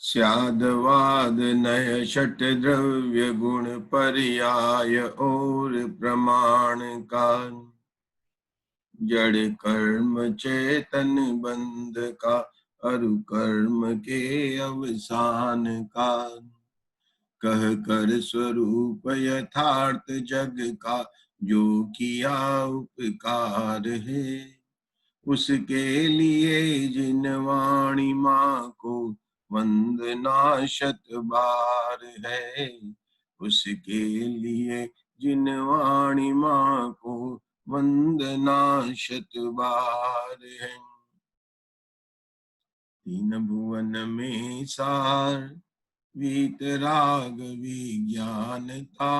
स्यादवाद नय षट द्रव्य गुण पर्याय और प्रमाण का। जड़ कर्म चेतन बंध का अरु कर्म के अवसान का। कह कर स्वरूप यथार्थ जग का जो किया उपकार है। उसके लिए जिन वाणी माँ को वंदना शत बार है। उसके लिए जिन वाणी माँ को वंदना शत बार है। तीन भुवन में सार वीतराग विज्ञान था।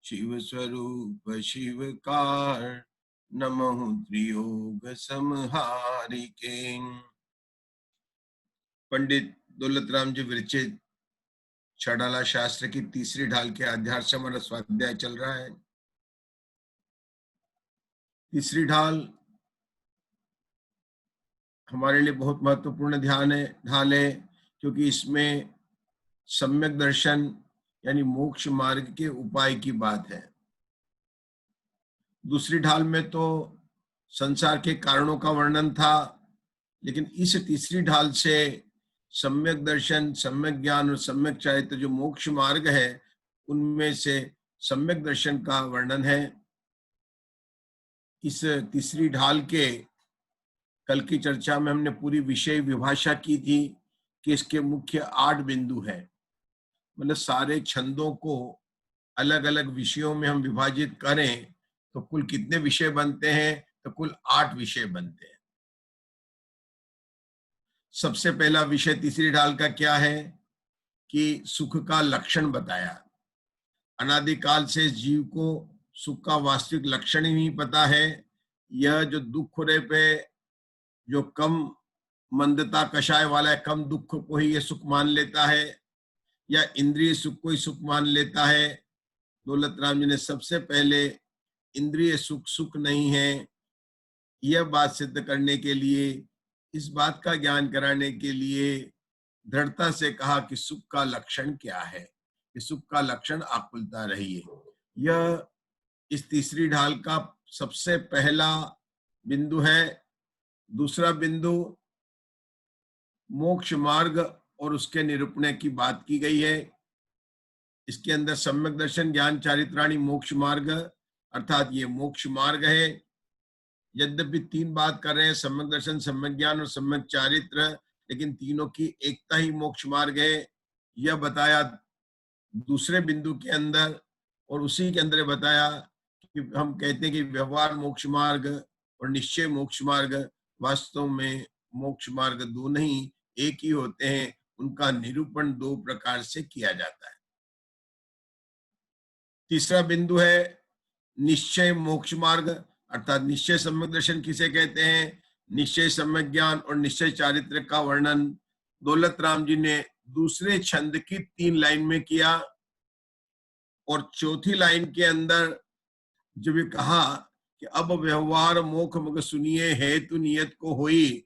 शिव स्वरूप शिवकार नमः त्रियोग समहारिके। पंडित दौलतराम जी विरचित छड़ाला शास्त्र की तीसरी ढाल के अध्याय से हमारा स्वाध्याय चल रहा है। तीसरी ढाल हमारे लिए बहुत महत्वपूर्ण ढाल है क्योंकि इसमें सम्यक दर्शन यानी मोक्ष मार्ग के उपाय की बात है। दूसरी ढाल में तो संसार के कारणों का वर्णन था, लेकिन इस तीसरी ढाल से सम्यक दर्शन, सम्यक ज्ञान और सम्यक चारित्र जो मोक्ष मार्ग है उनमें से सम्यक दर्शन का वर्णन है। इस तीसरी ढाल के कल की चर्चा में हमने पूरी विषय विभाषा की थी कि इसके मुख्य 8 बिंदु है। मतलब सारे छंदों को अलग अलग विषयों में हम विभाजित करें तो कुल कितने विषय बनते हैं? तो कुल 8 विषय बनते हैं। सबसे पहला विषय तीसरी ढाल का क्या है कि सुख का लक्षण बताया। अनादिकाल से जीव को सुख का वास्तविक लक्षण ही नहीं पता है। यह जो दुख होने पे जो कम मंदता कषाय वाला है, कम दुख को ही ये सुख मान लेता है या इंद्रिय सुख को ही सुख मान लेता है। दौलतराम जी ने सबसे पहले इंद्रिय सुख सुख नहीं है यह बात सिद्ध करने के लिए, इस बात का ज्ञान कराने के लिए दृढ़ता से कहा कि सुख का लक्षण क्या है, कि सुख का लक्षण आकुलता रही है। यह इस तीसरी ढाल का सबसे पहला बिंदु है। दूसरा बिंदु मोक्ष मार्ग और उसके निरूपण की बात की गई है। इसके अंदर सम्यक दर्शन, ज्ञान, चारित्राणी, मोक्ष मार्ग, अर्थात ये मोक्ष मार्ग है। यद्यपि 3 बात कर रहे हैं, सम्यक दर्शन, सम्यक ज्ञान और सम्यक चारित्र, लेकिन तीनों की एकता ही मोक्ष मार्ग है। यह बताया दूसरे बिंदु के अंदर, और उसी के अंदर बताया कि हम कहते हैं कि व्यवहार मोक्ष मार्ग और निश्चय मोक्ष मार्ग वास्तव में मोक्ष मार्ग दो नहीं एक ही होते हैं। उनका निरूपण 2 प्रकार से किया जाता है। तीसरा बिंदु है निश्चय मोक्ष मार्ग, अर्थात निश्चय सम्यक दर्शन किसे कहते हैं, निश्चय सम्यक ज्ञान और निश्चय चारित्र का वर्णन दौलतराम जी ने दूसरे छंद की 3 लाइन में किया। और चौथी लाइन के अंदर जब ये कहा कि अब व्यवहार मोक्ष मुख सुनिए हेतु नियत को होई,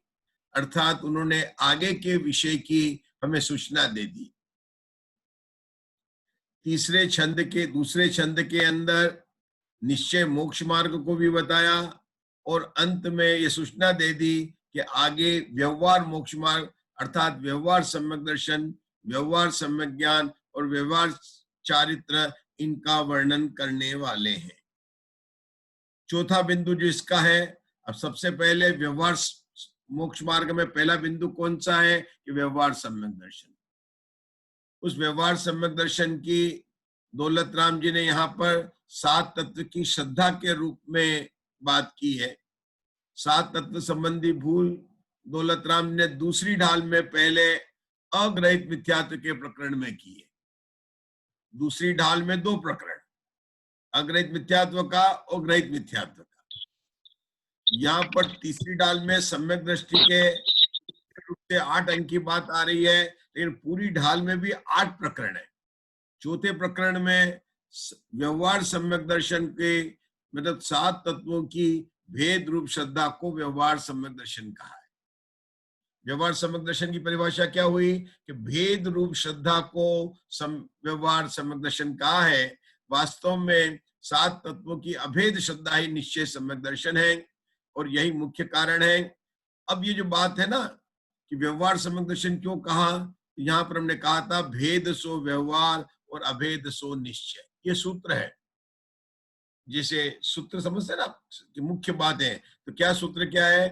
अर्थात उन्होंने आगे के विषय की हमें सूचना दे दी। तीसरे छंद के दूसरे छंद के अंदर निश्चय मोक्ष मार्ग को भी बताया और अंत में ये सूचना दे दी कि आगे व्यवहार मोक्ष मार्ग अर्थात व्यवहार सम्यक दर्शन, व्यवहार सम्यक ज्ञान और व्यवहार चारित्र इनका वर्णन करने वाले हैं। चौथा बिंदु जो इसका है, अब सबसे पहले व्यवहार मोक्ष मार्ग में पहला बिंदु कौन सा है कि व्यवहार सम्यक दर्शन। उस व्यवहार सम्यक दर्शन की दौलतराम जी ने यहाँ पर 7 तत्व की श्रद्धा के रूप में बात की है। 7 तत्व संबंधी भूल दौलतराम ने दूसरी ढाल में पहले अग्रहित मिथ्यात्व के प्रकरण में की है। दूसरी ढाल में 2 प्रकरण, अग्रहित मिथ्यात्व का और ग्रहित मिथ्यात्व का। यहाँ पर तीसरी ढाल में सम्यक दृष्टि के रूप से 8 अंक की बात आ रही है, लेकिन पूरी ढाल में भी 8 प्रकरण है। चौथे प्रकरण में व्यवहार सम्यक दर्शन के मतलब 7 तत्वों की भेद रूप श्रद्धा को व्यवहार सम्यक दर्शन कहा है। व्यवहार सम्यक दर्शन की परिभाषा क्या हुई कि भेद रूप श्रद्धा को व्यवहार सम्यक दर्शन कहा है। वास्तव में 7 तत्वों की अभेद श्रद्धा ही निश्चय सम्यक दर्शन है और यही मुख्य कारण है। अब ये जो बात है ना कि व्यवहार सम्यक दर्शन क्यों कहा, यहाँ पर हमने कहा था भेद सो व्यवहार और अभेद सो निश्चय, ये सूत्र है। जैसे सूत्र समझते ना कि मुख्य बात है, तो क्या सूत्र क्या है?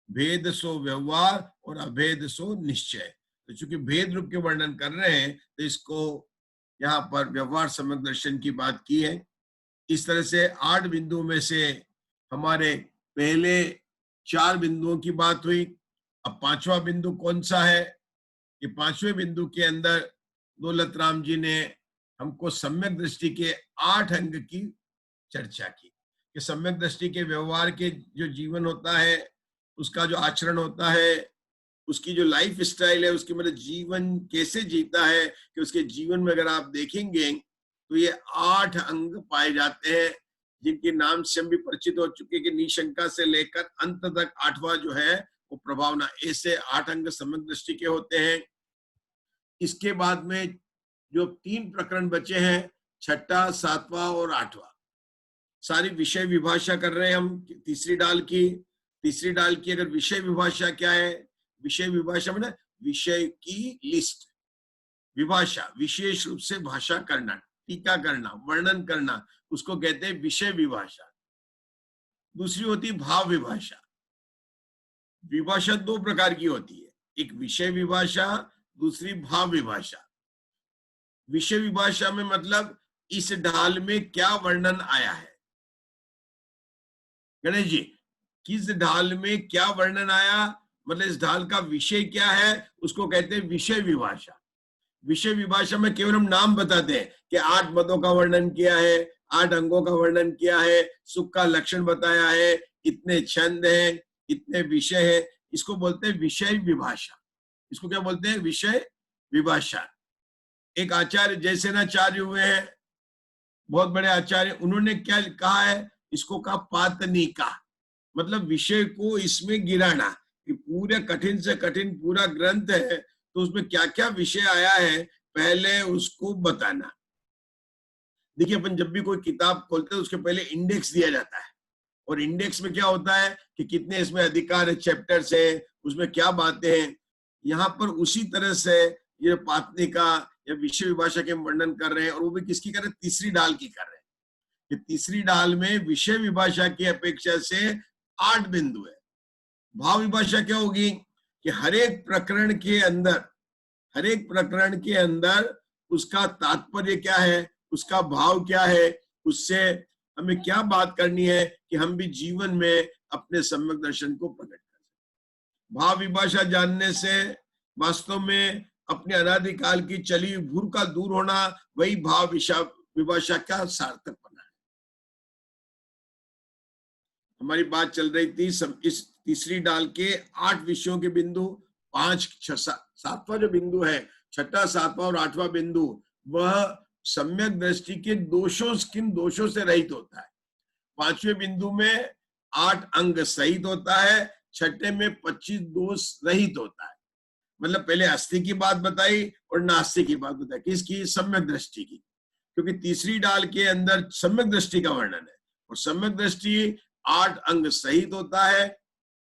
भेद सो व्यवहार और अभेद सो निश्चय। तो चूंकि भेद रूप के वर्णन कर रहे हैं तो इसको यहाँ पर व्यवहार सम्यक दर्शन की बात की है। इस तरह से 8 बिंदुओं में से हमारे पहले 4 बिंदुओं की बात हुई। अब 5वां बिंदु कौन सा है? कि 5वें बिंदु के अंदर दौलत राम जी ने हमको सम्यक दृष्टि के 8 अंग की चर्चा की कि सम्यक दृष्टि के व्यवहार के जो जीवन होता है, उसका जो आचरण होता है, उसकी जो लाइफ स्टाइल है, उसकी मतलब जीवन कैसे जीता है, कि उसके जीवन में अगर आप देखेंगे तो ये 8 अंग पाए जाते हैं जिनके नाम से हम भी परिचित हो चुके कि निशंका से लेकर अंत तक 8वां जो है वो प्रभावना, ऐसे 8 अंग सम्यक दृष्टि के होते हैं। इसके बाद में जो 3 प्रकरण बचे हैं, 6ठा, 7वां और 8वां, सारी विषय विभाषा कर रहे हैं हम तीसरी डाल की। अगर विषय विभाषा क्या है? विषय विभाषा में ना विषय की लिस्ट, विभाषा विशेष रूप से भाषा करना, टीका करना, वर्णन करना, उसको कहते हैं विषय विभाषा। दूसरी होती है भाव विभाषा। विभाषा 2 प्रकार की होती है, एक विषय विभाषा, दूसरी भाव विभाषा। विषय विभाषा में मतलब इस ढाल में क्या वर्णन आया है। गणेश जी, किस ढाल में क्या वर्णन आया, मतलब इस ढाल का विषय क्या है, उसको कहते हैं विषय विभाषा। विषय विभाषा में केवल हम नाम बताते हैं कि 8 पदों का वर्णन किया है, 8 अंगों का वर्णन किया है, सुख का लक्षण बताया है, इतने छंद हैं, इतने विषय है, इसको बोलते हैं विषय विभाषा। इसको क्या बोलते हैं? विषय विभाषा। एक आचार्य जयसेनाचार्य हुए हैं, बहुत बड़े आचार्य, उन्होंने क्या कहा है? इसको कहा पातनिका, मतलब विषय को इसमें गिराना कि पूरे कठिन से कठिन पूरा ग्रंथ है तो उसमें क्या क्या विषय आया है पहले उसको बताना। देखिए, अपन जब भी कोई किताब खोलते हैं उसके पहले इंडेक्स दिया जाता है, और इंडेक्स में क्या होता है कि कितने इसमें अधिकार है, चैप्टर्स है, उसमें क्या बातें हैं। यहाँ पर उसी तरह से ये पातनिका या विषय विभाषा के वर्णन कर रहे हैं, और वो भी किसकी कर रहे हैं? तीसरी डाल की कर रहे हैं। कि तीसरी डाल में विषय विभाषा की अपेक्षा से 8 बिंदु है। भाव विभाषा क्या होगी कि हर एक प्रकरण के अंदर उसका तात्पर्य क्या है, उसका भाव क्या है, उससे हमें क्या बात करनी है कि हम भी जीवन में अपने सम्यक दर्शन को प्रकट कर सकें। भाव विभाषा जानने से वास्तव में अपने अनादिकाल की चली भूल का दूर होना, वही भाव विभाषा का सार्थक बना है। हमारी बात चल रही थी इस तीसरी डाल के 8 विषयों के बिंदु, 5, 6, 7वां जो बिंदु है, 6ठा, 7वां और 8वां बिंदु, वह सम्यक दृष्टि के दोषों, किन दोषों से रहित होता है। 5वें बिंदु में 8 अंग सहित होता है, 6ठे में 25 दोष रहित होता है। मतलब पहले अस्थि की बात बताई और नास्ति की बात बताई, किसकी? सम्यक दृष्टि की, क्योंकि तीसरी डाल के अंदर सम्यक दृष्टि का वर्णन है, और सम्यक दृष्टि 8 अंग सहित होता है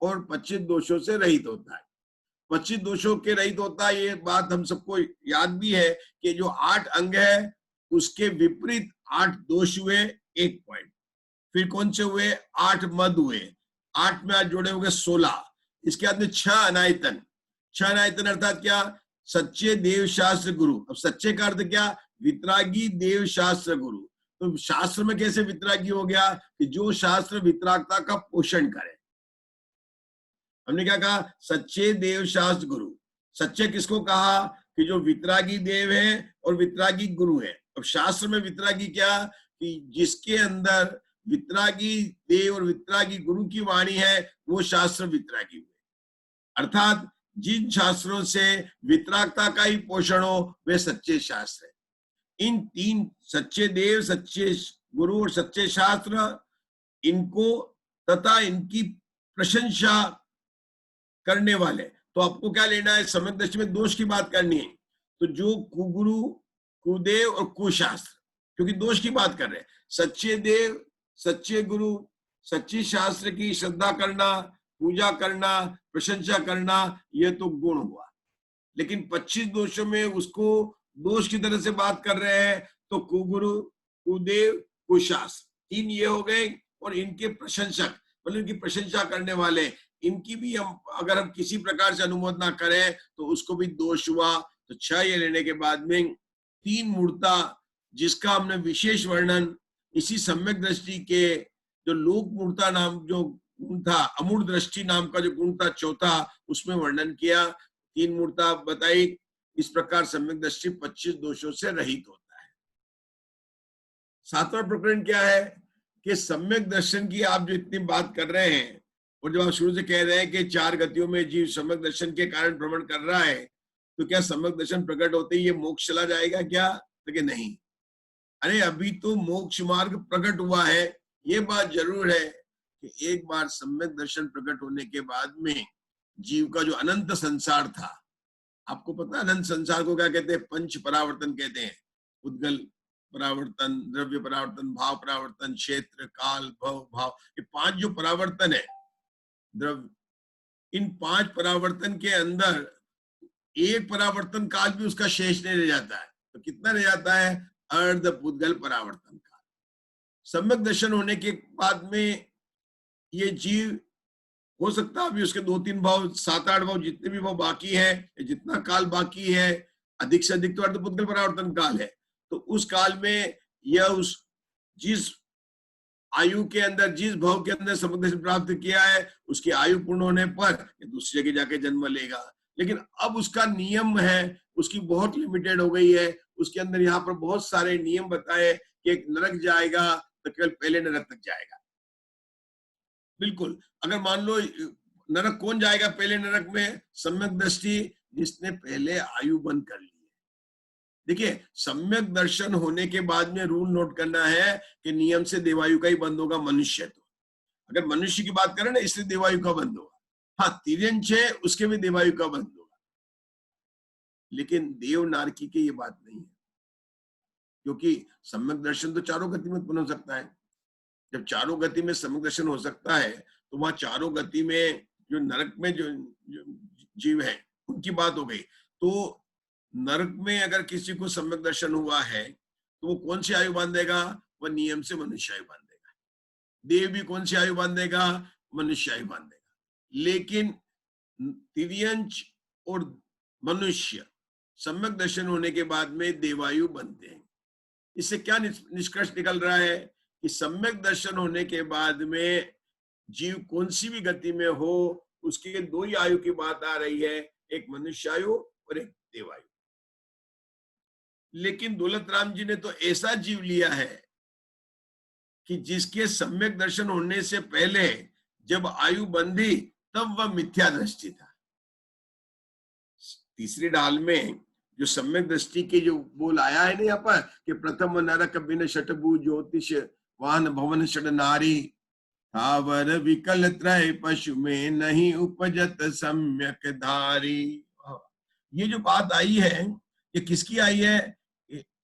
और 25 दोषों से रहित होता है। 25 दोषों के रहित होता है, ये बात हम सबको याद भी है कि जो 8 अंग है उसके विपरीत 8 दोष हुए, 1 पॉइंट। फिर कौन से हुए? 8 मद हुए, 8 में आज जोड़े होंगे 16। इसके बाद में 6 अनायतन। 6 अनायतन अर्थात क्या? सच्चे देव शास्त्र गुरु। अब सच्चे का अर्थ क्या? वितरागी देव शास्त्र गुरु। तो शास्त्र में कैसे वितरागी हो गया? कि जो शास्त्र वितरागता का पोषण करे। हमने क्या कहा? सच्चे देव शास्त्र गुरु। सच्चे किसको कहा? कि जो वितरागी देव है और वितरागी गुरु है। अब शास्त्र में वितरागी क्या? कि जिसके अंदर वितरागी देव और वितरागी गुरु की वाणी है, वो शास्त्र वितरागी हुए। अर्थात जिन शास्त्रों से वितरागता का ही पोषण हो, वे सच्चे शास्त्र है। इन 3 सच्चे देव, सच्चे गुरु और सच्चे शास्त्र, इनको तथा इनकी प्रशंसा करने वाले तो आपको क्या लेना है, सम्यक दृष्टि में दोष की बात करनी है। तो जो कुगुरु, कुदेव और कुशास्त्र, क्योंकि दोष की बात कर रहे हैं, सच्चे देव, सच्चे गुरु, सच्ची शास्त्र की श्रद्धा करना, पूजा करना, प्रशंसा करना, यह तो गुण हुआ। लेकिन 25 दोषों में उसको दोष की तरह से बात कर रहे हैं, तो कुगुरु, कुदेव, कुशास्त्र, तीन ये हो गए। और इनके प्रशंसक, मतलब इनकी प्रशंसा करने वाले, इनकी भी हम अगर हम किसी प्रकार से अनुमोदना करें तो उसको भी दोष हुआ। तो 6 ये लेने के बाद में तीन मूर्ता, जिसका हमने विशेष वर्णन इसी सम्यक दृष्टि के जो लोक मूर्ता नाम जो गुण था, अमूढ़ दृष्टि नाम का जो गुण था चौथा, उसमें वर्णन किया। तीन मूर्ता बताई। इस प्रकार सम्यक दृष्टि 25 दोषों से रहित होता है। सातवां प्रकरण क्या है कि सम्यक दर्शन की आप जो इतनी बात कर रहे हैं, और जब आप शुरू से कह रहे हैं कि 4 गतियों में जीव सम्यक दर्शन के कारण भ्रमण कर रहा है, तो क्या सम्यक दर्शन प्रकट होते ही ये मोक्ष चला जाएगा क्या? तो कि नहीं, अरे अभी तो मोक्ष मार्ग प्रकट हुआ है। ये बात जरूर है कि एक बार सम्यक दर्शन प्रकट होने के बाद में जीव का जो अनंत संसार था, आपको पता है अनंत संसार को क्या कहते हैं? पंच परावर्तन कहते हैं। उद्गल परावर्तन, द्रव्य परावर्तन, भाव परावर्तन, क्षेत्र, काल, भव, भाव, ये 5 जो परावर्तन है द्रव्य, इन 5 परावर्तन के अंदर एक परावर्तन काल भी उसका शेष नहीं रह जाता है। तो कितना रह जाता है? अर्ध पुद्गल परावर्तन काल। सम्यक दर्शन होने के बाद में ये जीव हो सकता है अभी उसके 2-3 भाव, 7-8 भाव, जितने भी भाव बाकी है, जितना काल बाकी है, अधिक से अधिक तो अर्धपुद्गल परावर्तन काल है। तो उस काल में यह उस जिस आयु के अंदर, जिस भाव के अंदर सम्यक दर्शन प्राप्त किया है, उसकी आयु पूर्ण होने पर दूसरी जगह जाके जन्म लेगा। लेकिन अब उसका नियम है, उसकी बहुत लिमिटेड हो गई है। उसके अंदर यहाँ पर बहुत सारे नियम बताए कि एक नरक जाएगा तो केवल पहले नरक तक जाएगा। बिल्कुल, अगर मान लो नरक कौन जाएगा पहले नरक में? सम्यक दृष्टि जिसने पहले आयु बंद कर ली है। देखिए, सम्यक दर्शन होने के बाद में रूल नोट करना है कि नियम से देवायु का ही बंद होगा मनुष्य। तो अगर मनुष्य की बात करें ना, इसलिए देवायु का बंद होगा। हाँ, तिर्यंश है, उसके भी देवायु का बंद होगा। लेकिन देव नारकी की ये बात नहीं है, क्योंकि सम्यक दर्शन तो चारों गति में उत्पन्न हो सकता है। जब चारों गति में सम्यक दर्शन हो सकता है, तो वहां चारों गति में जो नरक में जो जीव है उनकी बात हो गई। तो नरक में अगर किसी को सम्यक दर्शन हुआ है, तो वो कौन सी आयु बांधेगा? वह नियम से मनुष्य आयु बांधेगा। देव भी कौन सी आयु बांधेगा? मनुष्य आयु बांधेगा। लेकिन तिर्यंश और मनुष्य सम्यक दर्शन होने के बाद में देवायु बनते हैं। इससे क्या निष्कर्ष निकल रहा है कि सम्यक दर्शन होने के बाद में जीव कौन सी भी गति में हो, उसके 2 ही आयु की बात आ रही है, एक मनुष्य आयु और एक देवायु। लेकिन दौलत राम जी ने तो ऐसा जीव लिया है कि जिसके सम्यक दर्शन होने से पहले जब आयु बंधी तब वह मिथ्या दृष्टि था। तीसरी ढाल में जो सम्यक दृष्टि के जो बोल आया है ना यहाँ पर कि प्रथम नरक बिन शतभु ज्योतिष वाहन भवन षड नारी, थावर विकल त्रय पशु में नहीं उपजत सम्यक धारी। ये जो बात आई है, ये किसकी आई है?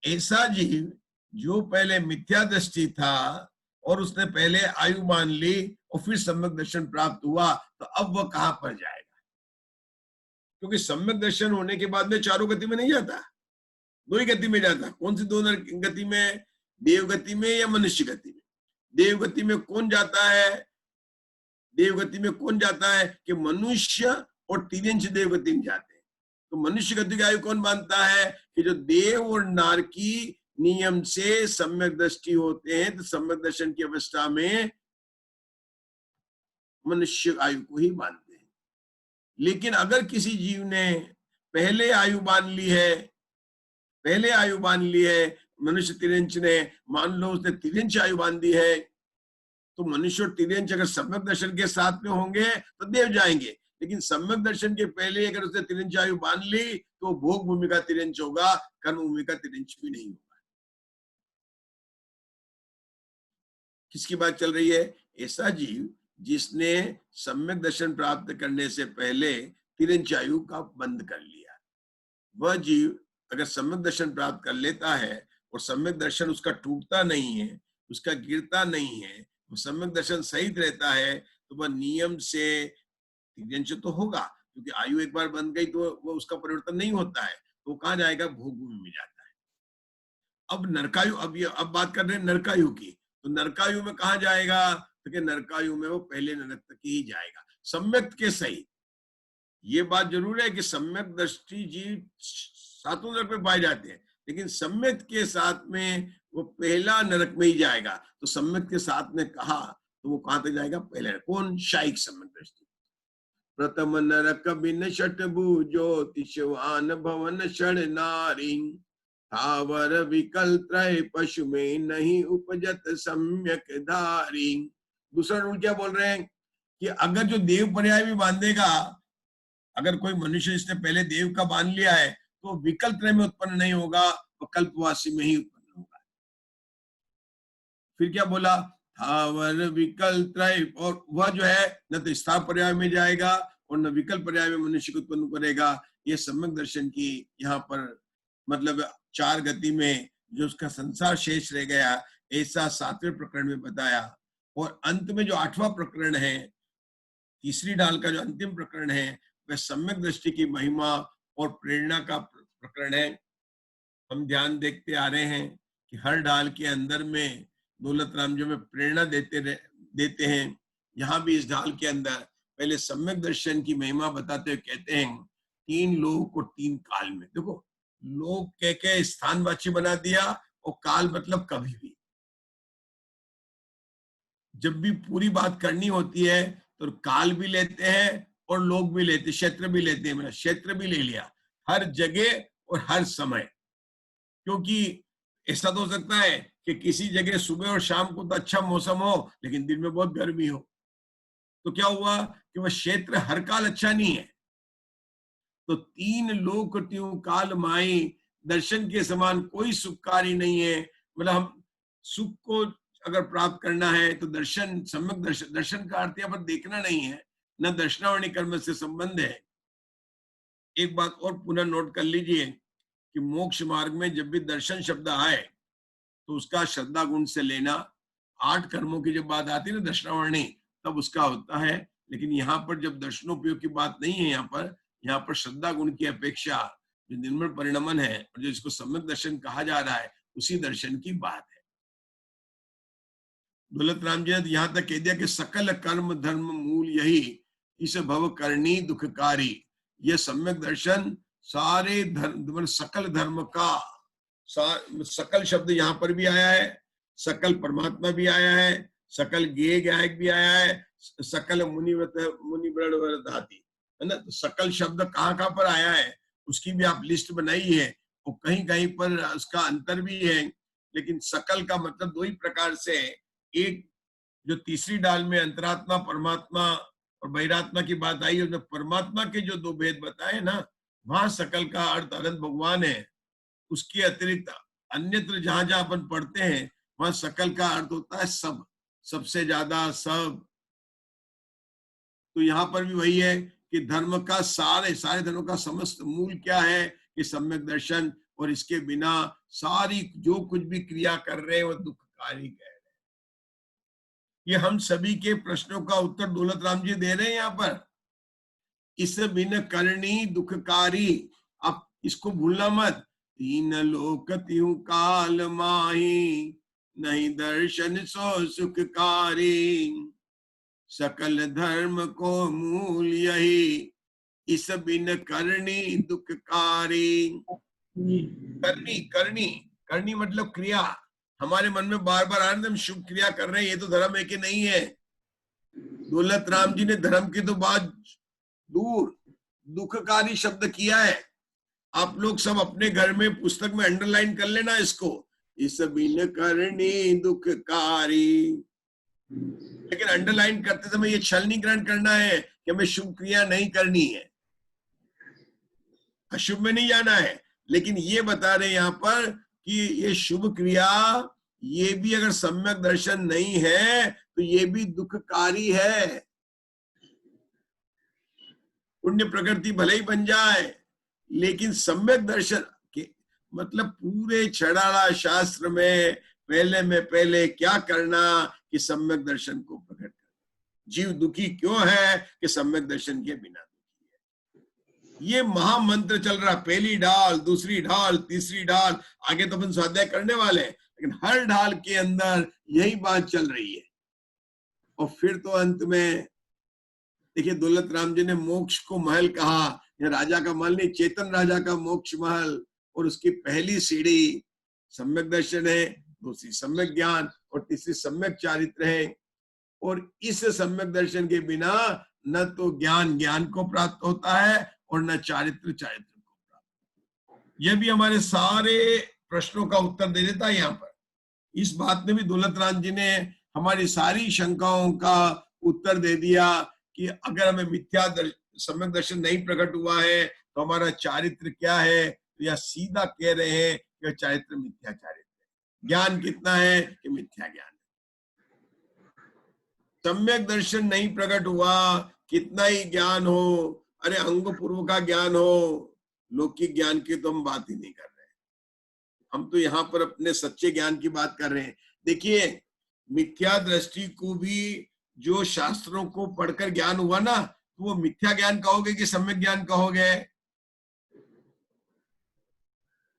ऐसा जीव जो पहले मिथ्या दृष्टि था और उसने पहले आयु मान ली और फिर सम्यक दर्शन प्राप्त हुआ, तो अब वह कहां पर जाएगा? क्योंकि सम्यक दर्शन होने के बाद में चारों गति में नहीं जाता, 2 ही गति में जाता। कौन सी 2 गति में? देव गति में या मनुष्य गति में? देव गति में कौन जाता है? देव गति में कौन जाता है कि मनुष्य और तिर्यंश देव गति में जाते हैं। तो मनुष्य गति की आयु कौन बांधता है? कि जो देव और नारकी नियम से सम्यक दृष्टि होते हैं, तो सम्यक दर्शन की अवस्था में मनुष्य आयु को ही बांधते हैं। लेकिन अगर किसी जीव ने पहले आयु बांध ली है, पहले आयु बांध ली है, मनुष्य तिर्यंश ने, मान लो उसने तिर्यंश आयु बांधी है, तो मनुष्य और तिर्यंश अगर सम्यक दर्शन के साथ में होंगे तो देव जाएंगे। लेकिन सम्यक दर्शन के पहले अगर उसने तिर्यंश आयु बांध ली तो भोग भूमि का तिर्यंश होगा, कर्म भूमि का तिर्यंश भी नहीं होगा। किसकी बात चल रही है? ऐसा जीव जिसने सम्यक दर्शन प्राप्त करने से पहले तिरंचायु का बंद कर लिया। वह जीव अगर सम्यक दर्शन प्राप्त कर लेता है और सम्यक दर्शन उसका टूटता नहीं है, उसका गिरता नहीं है, वो सम्यक दर्शन सहित रहता है, तो वह नियम से तिर्यंच तो होगा, क्योंकि आयु एक बार बन गई तो वो उसका परिवर्तन नहीं होता है, तो कहाँ जाएगा, भोग भूमि में जाता है। अब नरकायु, अब बात कर रहे हैं नरकायु की, तो नरकायु में कहाँ जाएगा, तो नरकायु में वो पहले नरक तक ही जाएगा सम्यक के सही। ये बात जरूर है कि सम्यक दृष्टि जीव सातों नरक में पाए जाते हैं, लेकिन सम्यक के साथ में वो पहला नरक में ही जाएगा। तो सम्यक के साथ में कहा तो वो कहां तक जाएगा, पहले कौन, शायिक सम्यक दृष्टि। प्रथम नरक बिन षट ज्योतिषवान भवन षण नारी, थावर विकल त्रय पशु में नहीं उपजत सम्यक धारी। दूसरा रूल क्या बोल रहे हैं कि अगर जो देव पर्याय भी बांधेगा, अगर कोई मनुष्य इसने पहले देव का बांध लिया है तो विकल्प त्रय में उत्पन्न नहीं होगा, वो कल्पवासी में ही उत्पन्न होगा। फिर क्या बोला, थावर विकल्प त्रय, और वह जो है न तो स्थार पर्याय में जाएगा और न विकल्प पर्याय में मनुष्य को उत्पन्न करेगा। ये सम्यक दर्शन की यहाँ पर मतलब 4 गति में जो उसका संसार शेष रह गया, ऐसा 7वें प्रकरण में बताया। और अंत में जो 8वां प्रकरण है, तीसरी डाल का जो अंतिम प्रकरण है, वह सम्यक दृष्टि की महिमा और प्रेरणा का प्रकरण है। हम ध्यान देखते आ रहे हैं कि हर डाल के अंदर में दौलत राम जो में प्रेरणा देते हैं, यहाँ भी इस डाल के अंदर पहले सम्यक दर्शन की महिमा बताते हुए कहते हैं 3 लोक और 3 काल में। देखो, लोक कह के स्थानवाची बना दिया और काल मतलब कभी भी। जब भी पूरी बात करनी होती है तो काल भी लेते हैं और लोग भी लेते, क्षेत्र भी लेते हैं। मेरा क्षेत्र भी ले लिया, हर जगह और हर समय। क्योंकि ऐसा तो हो सकता है कि किसी जगह सुबह और शाम को तो अच्छा मौसम हो, लेकिन दिन में बहुत गर्मी हो, तो क्या हुआ कि वह क्षेत्र हर काल अच्छा नहीं है। तो 3 लोक त्यों काल माई, दर्शन के समान कोई सुखकारी नहीं है। मतलब हम सुख को अगर प्राप्त करना है तो दर्शन, सम्यक दर्शन, दर्शन का अर्थ यहाँ पर देखना नहीं है, न दर्शनावणी कर्म से संबंध है। एक बात और पुनः नोट कर लीजिए कि मोक्ष मार्ग में जब भी दर्शन शब्द आए तो उसका श्रद्धा गुण से लेना, 8 कर्मों की जब बात आती है ना दर्शनावणी, तब उसका होता है। लेकिन यहाँ पर जब दर्शनोपयोग की बात नहीं है, यहाँ पर श्रद्धा गुण की अपेक्षा जो निर्मल परिणमन है और जो इसको सम्यक दर्शन कहा जा रहा है, उसी दर्शन की बात है। दौलत राम जी ने यहाँ तक कह दिया कि सकल कर्म धर्म मूल यही, इस भव करनी दुखकारी। यह सम्यक दर्शन सारे धर्म, सकल धर्म का, सकल शब्द यहाँ पर भी आया है, सकल परमात्मा भी आया है, सकल गेय गायक भी आया है, सकल मुनिव्रत धाती है ना। तो सकल शब्द कहाँ कहाँ पर आया है उसकी भी आप लिस्ट बनाई है, और कहीं कहीं पर उसका अंतर भी है। लेकिन सकल का मतलब 2 ही प्रकार से, एक जो तीसरी डाल में अंतरात्मा परमात्मा और बहिरात्मा की बात आई, और परमात्मा के जो 2 भेद बताए ना, वहां सकल का अर्थ अनंत भगवान है। उसके अतिरिक्त अन्यत्र जहां जहां अपन पढ़ते हैं वहां सकल का अर्थ होता है सब, सबसे ज्यादा, सब। तो यहाँ पर भी वही है कि धर्म का सारे धर्मों का समस्त मूल क्या है कि सम्यक दर्शन, और इसके बिना सारी जो कुछ भी क्रिया कर रहे हैं वो दुखकारी कह रहे हैं। ये हम सभी के प्रश्नों का उत्तर दौलत राम जी दे रहे हैं यहाँ पर। इस बिन करनी दुखकारी, आप इसको भूलना मत। 3 लोक त्यों काल माही, नहीं दर्शन सो सुखकारी। सकल धर्म को मूल यही, इस बिन करनी दुखकारी। करनी करनी करनी मतलब क्रिया। हमारे मन में बार बार आ रहा है हम शुभ क्रिया कर रहे हैं, ये तो धर्म है कि नहीं है। दौलत राम जी ने धर्म की तो बात दूर, दुखकारी शब्द किया है। आप लोग सब अपने घर में पुस्तक में अंडरलाइन कर लेना इसको, इस बिन करनी दुखकारी। लेकिन अंडरलाइन करते समय ये छल नहीं ग्रहण करना है कि हमें शुभ क्रिया नहीं करनी है, अशुभ में नहीं जाना है। लेकिन ये बता रहे यहाँ पर कि ये शुभ क्रिया, ये भी अगर सम्यक दर्शन नहीं है तो ये भी दुखकारी है। पुण्य प्रकृति भले ही बन जाए, लेकिन सम्यक दर्शन के मतलब पूरे छड़ाड़ा शास्त्र में पहले क्या करना कि सम्यक दर्शन को प्रकट करना। जीव दुखी क्यों है कि सम्यक दर्शन के बिना दुखी है। ये महामंत्र चल रहा, पहली ढाल, दूसरी ढाल, तीसरी ढाल, आगे तो अपन स्वाध्याय करने वाले हैं, लेकिन हर ढाल के अंदर यही बात चल रही है। और फिर तो अंत में देखिए, दौलत राम जी ने मोक्ष को महल कहा, यह राजा का महल नहीं, चेतन राजा का मोक्ष महल। और उसकी पहली सीढ़ी सम्यक दर्शन है, दूसरी सम्यक ज्ञान और तीसरी सम्यक चारित्र है। और इस सम्यक दर्शन के बिना न तो ज्ञान को प्राप्त होता है और न चारित्र को प्राप्त। यह भी हमारे सारे प्रश्नों का उत्तर दे देता है। यहाँ पर इस बात में भी दौलत राम जी ने हमारी सारी शंकाओं का उत्तर दे दिया कि अगर हमें मिथ्या सम्यक दर्शन नहीं प्रकट हुआ है तो हमारा चारित्र क्या है। तो यह सीधा कह रहे हैं कि चारित्र मिथ्या चारित्र है। ज्ञान कितना है कि मिथ्या ज्ञान है। सम्यक दर्शन नहीं प्रकट हुआ, कितना ही ज्ञान हो, अरे अंग पूर्व का ज्ञान हो, लौकिक ज्ञान की तो हम बात ही नहीं कर रहे। हम तो यहाँ पर अपने सच्चे ज्ञान की बात कर रहे हैं। देखिए, मिथ्या दृष्टि को भी जो शास्त्रों को पढ़कर ज्ञान हुआ ना, तो वो मिथ्या ज्ञान कहोगे कि सम्यक ज्ञान कहोगे।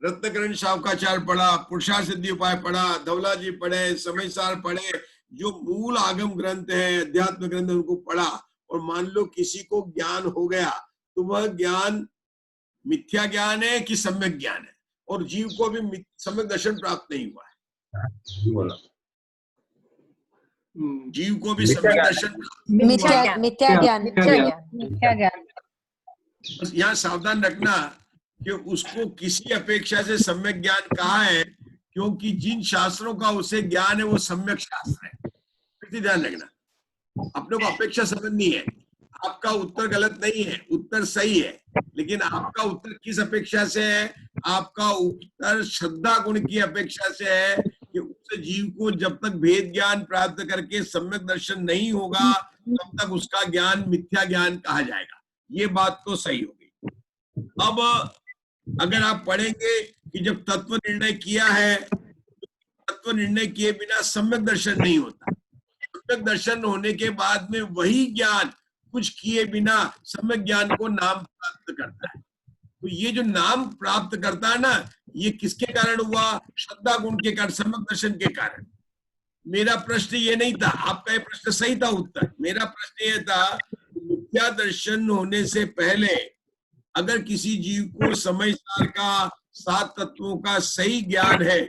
रत्नकरण शावकाचार पढ़ा, पुरुषार्थ सिद्धि उपाय पढ़ा, धवला जी पढ़े, समय सार पढ़े, जो मूल आगम ग्रंथ है, अध्यात्म ग्रंथ, उनको पढ़ा और मान लो किसी को ज्ञान हो गया तो वह ज्ञान मिथ्या ज्ञान है कि सम्यक ज्ञान है। और जीव को भी सम्यक दर्शन प्राप्त नहीं हुआ है। जीव को भी सम्यक दर्शन, मिथ्या ज्ञान। यहाँ सावधान रखना कि उसको किसी अपेक्षा से सम्यक ज्ञान कहा है, क्योंकि जिन शास्त्रों का उसे ज्ञान है वो सम्यक शास्त्र है। ध्यान रखना, अपने को अपेक्षा समझनी है। आपका उत्तर गलत नहीं है, उत्तर सही है, लेकिन आपका उत्तर किस अपेक्षा से है? आपका उत्तर श्रद्धा गुण की अपेक्षा से है कि उस जीव को जब तक भेद ज्ञान प्राप्त करके सम्यक दर्शन नहीं होगा तब तक उसका ज्ञान मिथ्या ज्ञान कहा जाएगा। ये बात तो सही हो गई। अब अगर आप पढ़ेंगे कि जब तत्व निर्णय किया है, तत्व निर्णय किए बिना सम्यक दर्शन नहीं होता। सम्यक दर्शन होने के बाद में वही ज्ञान कुछ किए बिना सम्यक ज्ञान को नाम प्राप्त करता है। तो ये जो नाम प्राप्त करता है ना, ये किसके कारण हुआ? श्रद्धा गुण के कारण, सम्यक दर्शन के कारण। मेरा प्रश्न ये नहीं था, आपका ये प्रश्न सही था उत्तर। मेरा प्रश्न ये था, मिथ्या दर्शन होने से पहले अगर किसी जीव को समय सार का, 7 तत्वों का सही ज्ञान है,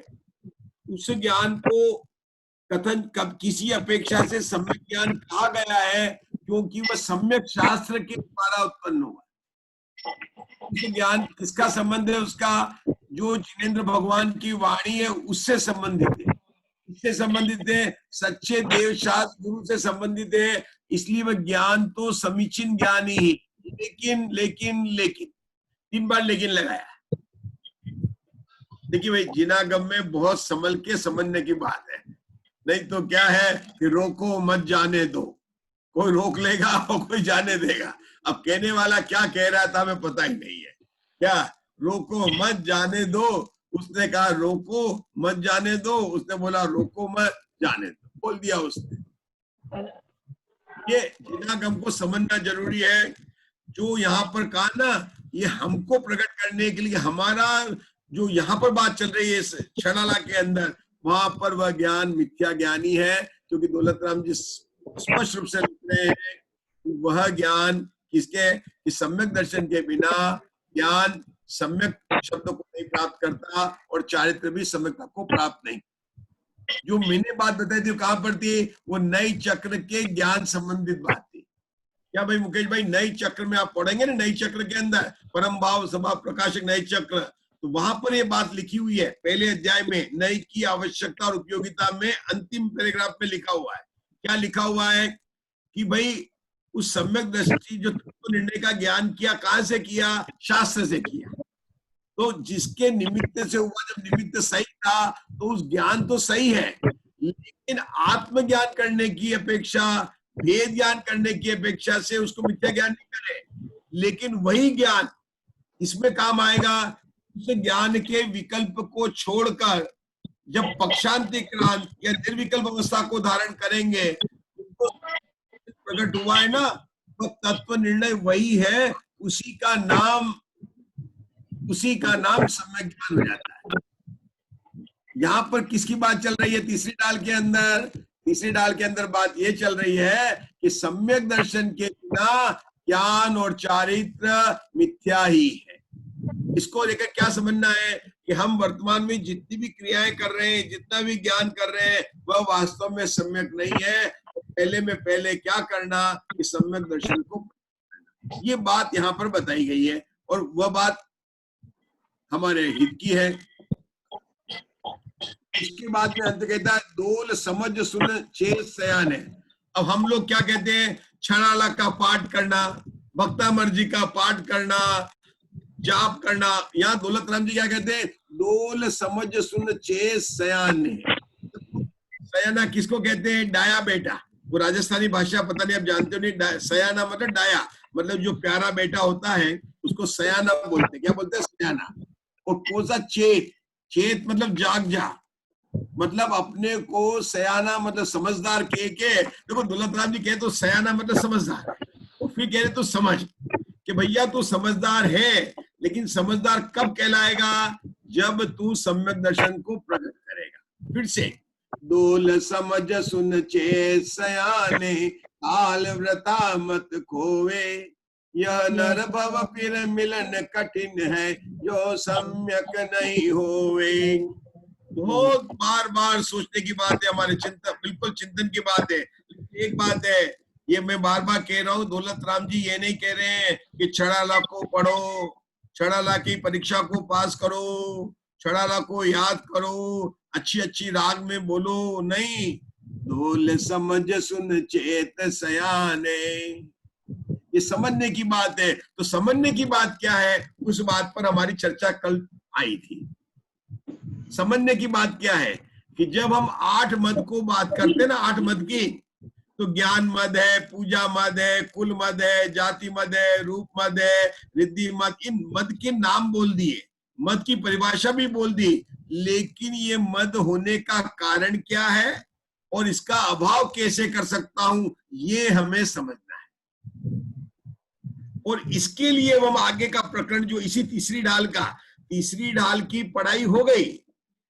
उस ज्ञान को कथन कब किसी अपेक्षा से सम्यक ज्ञान कहा गया है, क्योंकि वह सम्यक शास्त्र के द्वारा उत्पन्न हुआ। उस ज्ञान किसका संबंध है? उसका जो जिनेंद्र भगवान की वाणी है उससे संबंधित है। इससे संबंधित है, सच्चे देव शास्त्र गुरु से संबंधित है। इसलिए वह ज्ञान तो समीचीन ज्ञान ही, लेकिन लेकिन लेकिन 3 बार लेकिन लगाया। देखिए भाई, जिनागम में बहुत संभल के समझने की बात है, नहीं तो क्या है कि रोको मत जाने दो। कोई रोक लेगा और कोई जाने देगा। अब कहने वाला क्या कह रहा था हमें पता ही नहीं है। क्या रोको मत जाने दो? उसने कहा रोको मत जाने दो, उसने बोला रोको मत जाने दो, बोल दिया उसने। ये जिनागम को समझना जरूरी है। जो यहाँ पर कहा ना, ये हमको प्रकट करने के लिए, हमारा जो यहाँ पर बात चल रही है इस छड़ाला के अंदर, वहां पर वह ज्ञान मिथ्या ज्ञानी है। क्योंकि दौलत राम जी स्पष्ट रूप से लिख रहे हैं, वह ज्ञान किसके? कि सम्यक दर्शन के बिना ज्ञान सम्यक शब्द को नहीं प्राप्त करता और चारित्र भी सम्यकता को प्राप्त नहीं। जो मैंने बात बताई थी कहां पर थी? वो नई चक्र के ज्ञान संबंधित बात थी। क्या भाई मुकेश भाई, नई चक्र में आप पढ़ेंगे ना, नई चक्र के अंदर परम भाव सभा प्रकाशक नई चक्र, तो वहां पर ये बात लिखी हुई है। पहले अध्याय में नई की आवश्यकता और उपयोगिता में अंतिम पैराग्राफ में लिखा हुआ है। क्या लिखा हुआ है कि भाई उस सम्यक दृष्टि जो तत्व निर्णय का ज्ञान किया, कहां से किया? शास्त्र से किया। तो जिसके निमित्त से हुआ, जब निमित्त सही था तो उस ज्ञान तो सही है, लेकिन आत्मज्ञान करने की अपेक्षा, भेद ज्ञान करने की अपेक्षा से उसको मिथ्या ज्ञान नहीं करे। लेकिन वही ज्ञान इसमें काम आएगा। उस ज्ञान के विकल्प को छोड़कर जब पक्षांतिक्रांत या निर्विकल्प अवस्था को धारण करेंगे, तो प्रकट हुआ है ना, तो तत्व निर्णय वही है, उसी का नाम सम्यक ज्ञान हो जाता है। यहाँ पर किसकी बात चल रही है? तीसरी डाल के अंदर बात ये चल रही है कि सम्यक दर्शन के बिना ज्ञान और चारित्र मिथ्या ही है। इसको लेकर क्या समझना है कि हम वर्तमान में जितनी भी क्रियाएं कर रहे हैं, जितना भी ज्ञान कर रहे हैं, वह वास्तव में सम्यक नहीं है। पहले क्या करना कि सम्यक दर्शन को, ये बात यहाँ पर बताई गई है और वह बात हमारे हित की है। इसके बाद में अंत कहता है दोल समझ सुन चेत सयान है। अब हम लोग क्या कहते हैं? छड़ाला का पाठ करना, भक्तामर जी का पाठ करना, जाप करना। यहाँ दौलत राम जी क्या कहते हैं? दोल समझ सुन चेत सयान है। सयाना किसको कहते हैं? डाया बेटा। वो राजस्थानी भाषा पता नहीं आप जानते हो नहीं। सयाना मतलब डाया, मतलब जो प्यारा बेटा होता है उसको सयाना बोलते हैं। क्या बोलते हैं? सयाना। और कौन सा? चेत मतलब जाग जा, मतलब अपने को सयाना मतलब समझदार के देखो दौलत राम जी कहे तो सयाना मतलब समझदार है, और फिर कह रहे तो समझ कि भैया तू समझदार है, लेकिन समझदार कब कहलाएगा? जब तू सम्यक दर्शन को प्रकट करेगा। फिर से दोल समझ सुन चेत सयाने, काल व्रता मत खोवे, यह नर भव फिर मिलन कठिन है, जो सम्यक नहीं होवे। बहुत बार सोचने की बात है, हमारे बिल्कुल चिंतन की बात है। एक बात है, ये मैं बार कह रहा हूँ, दौलत राम जी ये नहीं कह रहे हैं कि छड़ाला को पढ़ो, छड़ाला की परीक्षा को पास करो, छड़ाला को याद करो, अच्छी राग में बोलो, नहीं। दोल समझ सुन चेत सयाने, ये समझने की बात है। तो समझने की बात क्या है? उस बात पर हमारी चर्चा कल आई थी। समझने की बात क्या है कि जब हम 8 मद को बात करते ना, 8 मद की, तो ज्ञान मद है, पूजा मद है, कुल मद है, जाति मद है, रूप मद है, रिद्धि मद। इन मद के नाम बोल दिए, मद की परिभाषा भी बोल दी, लेकिन ये मद होने का कारण क्या है और इसका अभाव कैसे कर सकता हूं, ये हमें समझना है। और इसके लिए हम आगे का प्रकरण जो इसी तीसरी ढाल की पढ़ाई हो गई,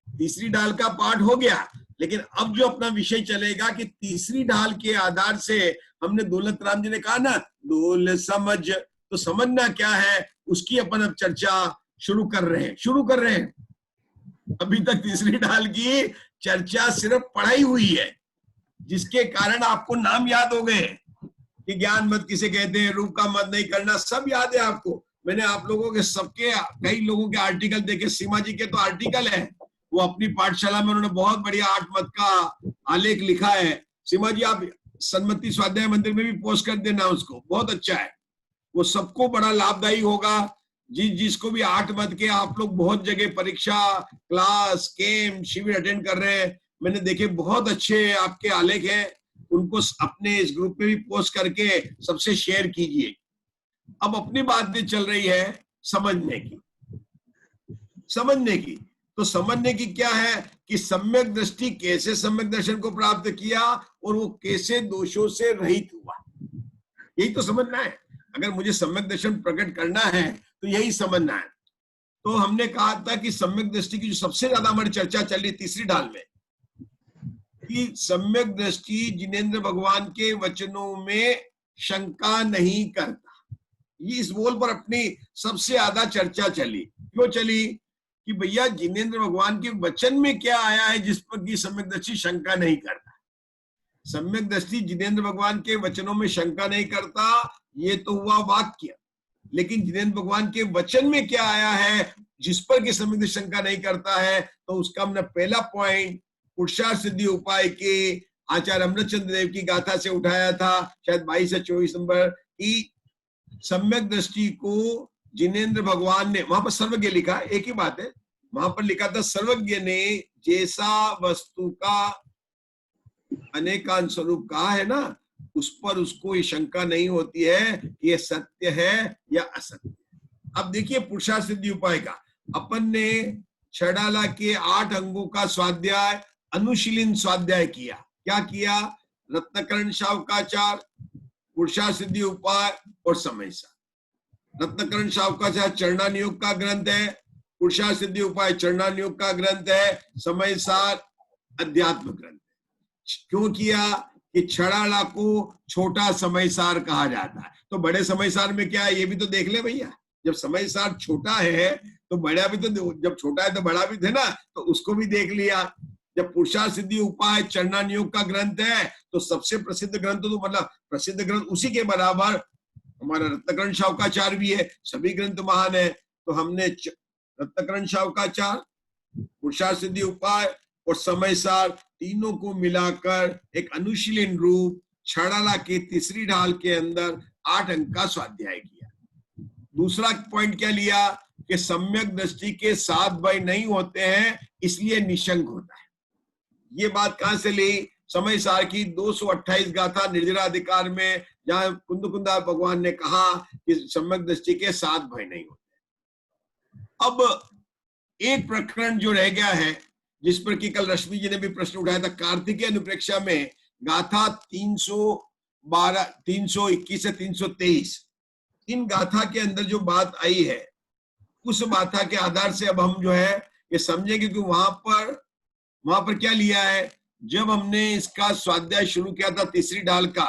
तीसरी ढाल का पाठ हो गया, लेकिन अब जो अपना विषय चलेगा कि तीसरी ढाल के आधार से हमने दौलत राम जी ने कहा ना, दोल समझ, तो समझना क्या है उसकी अपन अब चर्चा शुरू कर रहे हैं। अभी तक तीसरी ढाल की चर्चा सिर्फ पढ़ाई हुई है, जिसके कारण आपको नाम याद हो गए कि ज्ञान मत किसे कहते हैं, रूप का मत नहीं करना, सब याद है आपको। मैंने आप लोगों के सबके, कई लोगों के आर्टिकल देखे, सीमा जी के तो आर्टिकल है, वो अपनी पाठशाला में उन्होंने बहुत बढ़िया 8 मत का आलेख लिखा है। सीमा जी आप सन्मति स्वाध्याय मंदिर में भी पोस्ट कर देना उसको, बहुत अच्छा है, वो सबको बड़ा लाभदायी होगा। जिसको भी 8 मत के आप लोग बहुत जगह परीक्षा, क्लास, कैंप, शिविर अटेंड कर रहे हैं, मैंने देखे बहुत अच्छे आपके आलेख हैं, उनको अपने इस ग्रुप में भी पोस्ट करके सबसे शेयर कीजिए। अब अपनी बातें चल रही है समझने की। तो समझने की क्या है कि सम्यक दृष्टि कैसे सम्यक दर्शन को प्राप्त किया और वो कैसे दोषों से रहित हुआ, यही तो समझना है। अगर मुझे सम्यक दर्शन प्रकट करना है तो यही समझना है। तो हमने कहा था कि सम्यक दृष्टि की जो सबसे ज्यादा हमारी चर्चा चल रही तीसरी ढाल में, कि सम्यक दृष्टि जिनेंद्र भगवान के वचनों में शंका नहीं करता। ये इस बोल पर अपनी सबसे ज्यादा चर्चा चली। क्यों चली? कि भैया जिनेंद्र भगवान के वचन में क्या आया है जिस पर की सम्यक दृष्टि शंका नहीं करता। सम्यक दृष्टि जिनेंद्र भगवान के वचनों में शंका नहीं करता, ये तो हुआ वाक्य, लेकिन जिनेंद्र भगवान के वचन में क्या आया है जिस पर की सम्यक दृष्टि शंका नहीं करता है, तो उसका हमने पहला पॉइंट पुरुषार्थ सिद्धि उपाय के आचार्य अमृतचंद्र देव की गाथा से उठाया था, शायद 22 से 24 नंबर, की सम्यक दृष्टि को जिनेंद्र भगवान ने, वहां पर सर्वज्ञ लिखा, एक ही बात है, वहां पर लिखा था सर्वज्ञ ने जैसा वस्तु का अनेकांत स्वरूप कहा है ना, उस पर उसको ये शंका नहीं होती है कि ये सत्य है या असत्य। अब देखिए पुरुषार्थ सिद्धि उपाय का, अपन ने छड़ाला के 8 अंगों का स्वाध्याय, अनुशीलन स्वाध्याय किया। क्या किया? रत्नकरण शावकाचार, पुरुषार्थ सिद्धि उपाय और समय सार। रत्नकरण शावकाचार चरणानुयोग का ग्रंथ है, पुरुषार्थ सिद्धि उपाय चरणानुयोग का ग्रंथ है, समय सार अध्यात्म ग्रंथ है। क्यों किया? कि छड़ाला को छोटा समय सार कहा जाता है। तो बड़े समय सार में क्या है ये भी तो देख ले भैया। जब समय सार छोटा है तो बड़ा भी तो, जब छोटा है तो बड़ा भी थे ना, तो उसको भी देख लिया। जब पुरुषार्थ सिद्धि उपाय चरणानुयोग का ग्रंथ है तो सबसे प्रसिद्ध ग्रंथ, तो मतलब प्रसिद्ध ग्रंथ उसी के बराबर हमारा रत्नकरण शावकाचार भी है। सभी ग्रंथ महान है। तो हमने रत्नकरण शावकाचार, पुरुषार्थ सिद्धि उपाय और समय सार तीनों को मिलाकर एक अनुशीलन रूप छड़ाला के तीसरी ढाल के अंदर 8 अंक का स्वाध्याय किया। दूसरा पॉइंट क्या लिया? कि सम्यक दृष्टि के 7 भय नहीं होते हैं, इसलिए निशंक होता है। ये बात कहां से ली? समय सार की 228 गाथा निर्जराधिकार में, जहां कुंदकुंदा भगवान ने कहा कि सम्यक दृष्टि के 7 भय नहीं होते। अब एक प्रकरण जो रह गया है, जिस पर कि कल रश्मि जी ने भी प्रश्न उठाया था, कार्तिकीय अनुप्रेक्षा में गाथा 312, 321 से 323, इन गाथा के अंदर जो बात आई है, उस गाथा के आधार से अब हम जो है ये समझेंगे कि वहां पर क्या लिया है। जब हमने इसका स्वाध्याय शुरू किया था तीसरी ढाल का,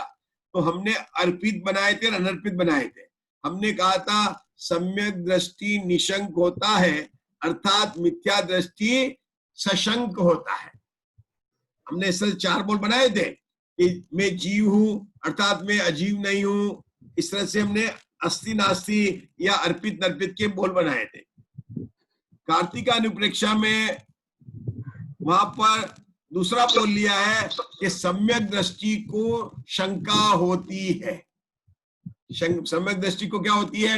तो हमने अर्पित बनाए थे और अनर्पित बनाए थे। हमने कहा था सम्यक दृष्टि निशंक होता है, अर्थात मिथ्या दृष्टि सशंक होता है। हमने इस तरह 4 बोल बनाए थे कि मैं जीव हूं अर्थात मैं अजीव नहीं हूं। इस तरह से हमने अस्ति नास्ति या अर्पित नर्पित के बोल बनाए थे। कार्तिक अनुप्रेक्षा में वहां पर दूसरा बोल लिया है कि सम्यक दृष्टि को शंका होती है। सम्यक दृष्टि को क्या होती है?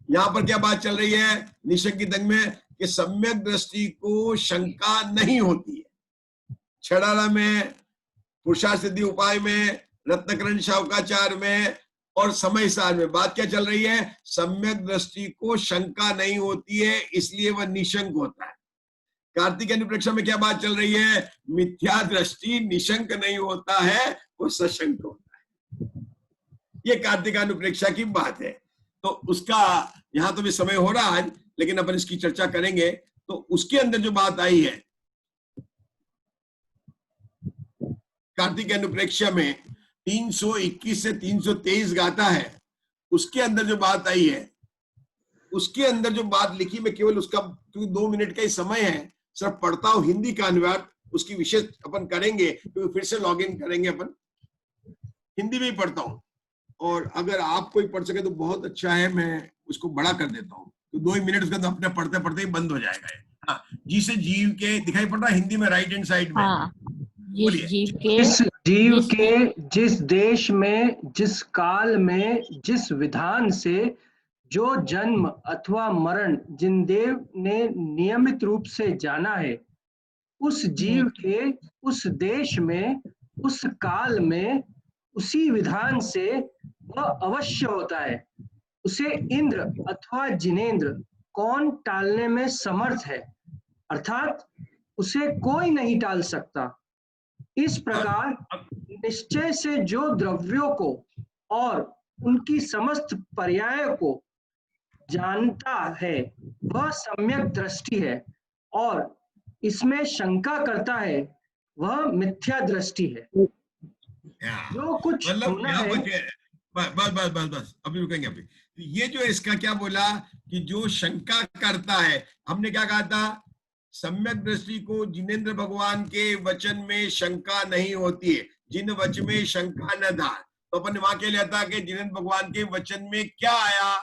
यहां पर क्या बात चल रही है निशंकित अंग में? कि सम्यक दृष्टि को शंका नहीं होती है। छड़ाला में, पुरुषार्थ सिद्धि उपाय में, रत्नकरण शावकाचार में और समय सार में बात क्या चल रही है? सम्यक दृष्टि को शंका नहीं होती है, इसलिए वह निशंक होता है। कार्तिक अनुप्रेक्षा में क्या बात चल रही है? मिथ्या दृष्टि निशंक नहीं होता है, वो सशंक होता है। ये कार्तिक अनुप्रेक्षा की बात है। तो उसका यहां तो भी समय हो रहा है, लेकिन अपन इसकी चर्चा करेंगे। तो उसके अंदर जो बात आई है कार्तिक अनुप्रेक्षा में 321 से 323 गाथा है, उसके अंदर जो बात आई है, उसके अंदर जो बात लिखी, मैं केवल उसका, क्योंकि 2 मिनट का ही समय है, सिर्फ पढ़ता हूं हिंदी का अनुवाद, उसकी विशेष अपन करेंगे क्योंकि फिर से लॉग इन करेंगे अपन। हिंदी में ही पढ़ता हूं, और अगर आप कोई पढ़ सके तो बहुत अच्छा है। मैं उसको बड़ा कर देता हूँ तो 2 ही मिनट उसके अंदर अपने पढ़ते पढ़ते ही बंद हो जाएगा। हाँ, जी से जीव के दिखाई पड़ रहा है हिंदी में, राइट हैंड साइड में। हाँ, बोलिए। जिस जीव के जिस देश में, जिस काल में, जिस विधान से जो जन्म अथवा मरण जिन देव ने नियमित रूप से जाना है, उस जीव के उस देश में, उस काल में, उसी विधान से वह अवश्य होता है। उसे इंद्र अथवा जिनेंद्र कौन टालने में समर्थ है, अर्थात उसे कोई नहीं टाल सकता। इस प्रकार निश्चय से जो द्रव्यों को और उनकी समस्त पर्यायों को जानता है वह सम्यक दृष्टि है, और इसमें शंका करता है वह मिथ्या दृष्टि है। जो कुछ मतलब होना यहाँ है, पर बस बस बस बस अभी रुकेंगे। अभी ये जो इसका क्या बोला कि जो शंका करता है, हमने क्या कहा था? सम्यक दृष्टि को जिनेंद्र भगवान के वचन में शंका नहीं होती है, जिन वचन में शंका न था। तो अपन ने वहां क्या लिया था कि जिनेंद्र भगवान के वचन में क्या आया।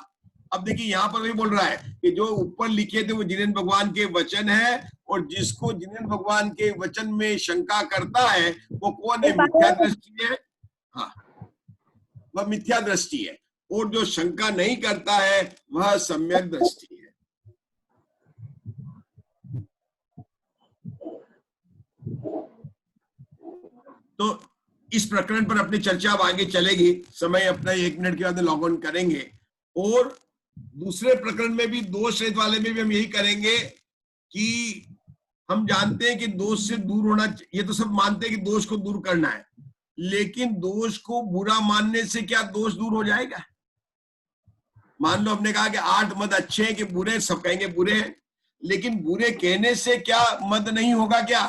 अब देखिए यहाँ पर भी बोल रहा है कि जो ऊपर लिखे थे वो जिनेंद्र भगवान के वचन है, और जिसको जिनेंद्र भगवान के वचन में शंका करता है वो कौन है? मिथ्या दृष्टि है। हाँ, वह मिथ्या दृष्टि है, और जो शंका नहीं करता है वह सम्यक दृष्टि है। तो इस प्रकरण पर अपनी चर्चा अब आगे चलेगी, समय अपना 1 मिनट के बाद लॉग ऑन करेंगे। और दूसरे प्रकरण में भी, दोष रहित वाले में भी हम यही करेंगे कि हम जानते हैं कि दोष से दूर होना, ये तो सब मानते हैं कि दोष को दूर करना है, लेकिन दोष को बुरा मानने से क्या दोष दूर हो जाएगा? मान लो हमने कहा कि 8 मद अच्छे हैं कि बुरे, सब कहेंगे बुरे हैं, लेकिन बुरे कहने से क्या मद नहीं होगा क्या?